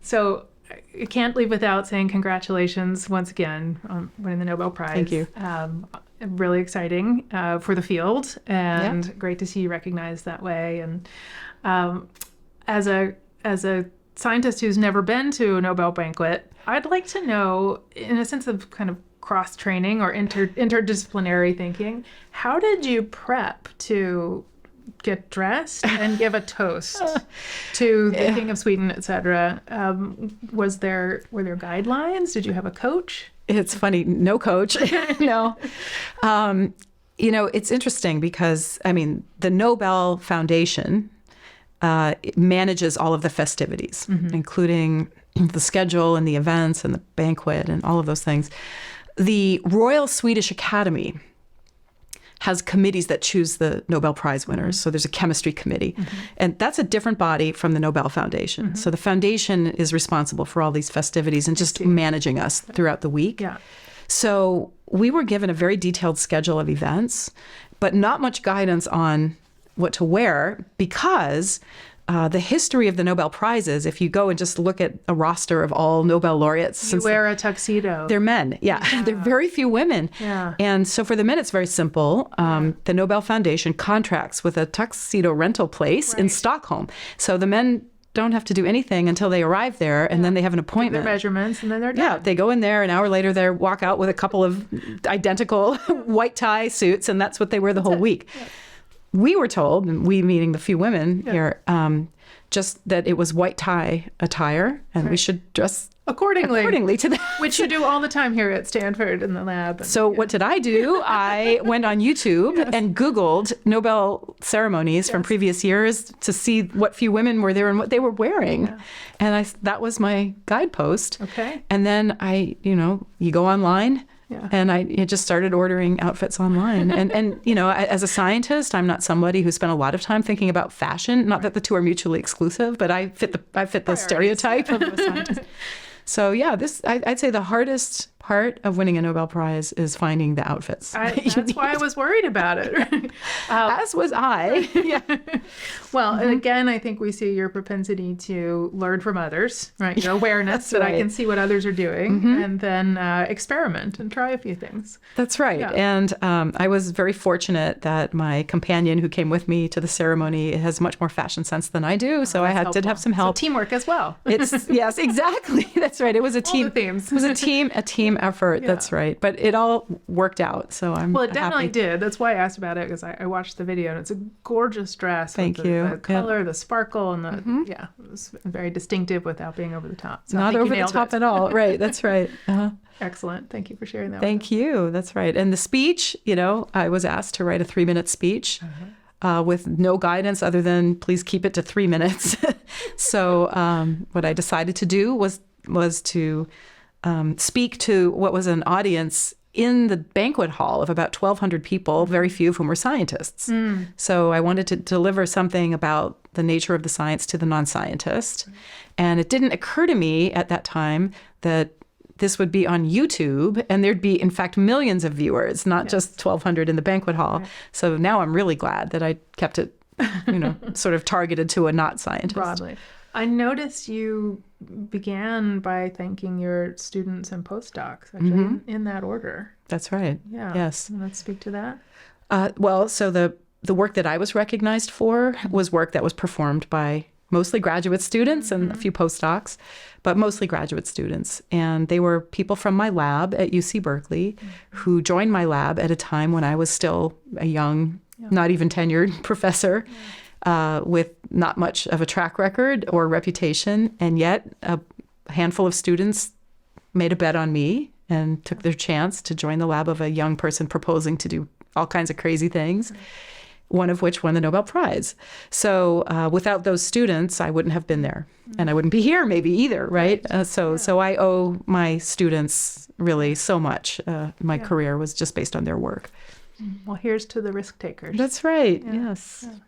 So I can't leave without saying congratulations once again on winning the Nobel Prize. Thank you. Really exciting for the field, and great to see you recognized that way. And as a scientist who's never been to a Nobel banquet, I'd like to know, in a sense of kind of cross-training or interdisciplinary thinking, how did you prep to get dressed and give a toast to the King of Sweden, etc.? Were there guidelines? Did you have a coach? It's funny, no coach. No. It's interesting because, the Nobel Foundation manages all of the festivities, including the schedule and the events and the banquet and all of those things. The Royal Swedish Academy has committees that choose the Nobel Prize winners. So there's a chemistry committee. And that's a different body from the Nobel Foundation. So the foundation is responsible for all these festivities and just managing us throughout the week. Yeah. So we were given a very detailed schedule of events, but not much guidance on what to wear, because the history of the Nobel Prizes, if you go and just look at a roster of all Nobel laureates. You wear a tuxedo. They're men, yeah. There are very few women. Yeah. And so for the men, it's very simple. The Nobel Foundation contracts with a tuxedo rental place in Stockholm. So the men don't have to do anything until they arrive there, and then they have an appointment. Their measurements, and then they're done. Yeah, they go in there, an hour later they walk out with a couple of identical white tie suits, and that's what they wear the whole week. Yeah. We were told, and we meaning the few women here, just that it was white tie attire, and we should dress accordingly to that. Which you do all the time here at Stanford in the lab. So what did I do? I went on YouTube and Googled Nobel ceremonies from previous years to see what few women were there and what they were wearing. Yeah. And that was my guidepost. Okay. And then you go online. Yeah. And I just started ordering outfits online. And as a scientist, I'm not somebody who spent a lot of time thinking about fashion. Not that the two are mutually exclusive, but I fit the stereotype of a scientist. So yeah, I'd say the hardest part of winning a Nobel Prize is finding the outfits. That's why I was worried about it. As was I. Yeah. Well, and again, I think we see your propensity to learn from others, right? Your awareness that I can see what others are doing, and then experiment and try a few things. That's right. Yeah. And I was very fortunate that my companion who came with me to the ceremony has much more fashion sense than I do. So I did have some help. So teamwork as well. Yes, exactly. That's right. It was a team. All the themes. It was a team effort. Yeah. That's right. But it all worked out. So I'm Well, it definitely happy. did. That's why I asked about it, because I watched the video, and it's a gorgeous dress. Thank with you. The color, the sparkle, and it was very distinctive without being over the top. So Not over the top at all. Right. That's right. Excellent. Thank you for sharing that. Thank you. That's right. And the speech, I was asked to write a 3-minute speech. With no guidance other than please keep it to 3 minutes. So what I decided to do was to speak to what was an audience in the banquet hall of about 1,200 people, very few of whom were scientists. So I wanted to deliver something about the nature of the science to the non-scientist. And it didn't occur to me at that time that this would be on YouTube, and there'd be, in fact, millions of viewers, not just 1,200 in the banquet hall. Right. So now I'm really glad that I kept it, sort of targeted to a not scientist. Broadly. I noticed you began by thanking your students and postdocs, actually, in that order. That's right. Yeah. Yes. Let's speak to that. So the work that I was recognized for was work that was performed by mostly graduate students and a few postdocs, but mostly graduate students. And they were people from my lab at UC Berkeley who joined my lab at a time when I was still a young, not even tenured professor with not much of a track record or reputation. And yet a handful of students made a bet on me and took their chance to join the lab of a young person proposing to do all kinds of crazy things. One of which won the Nobel Prize. So without those students, I wouldn't have been there. And I wouldn't be here maybe either, right? So I owe my students really so much. My career was just based on their work. Well, here's to the risk takers. That's right, yes. Yeah.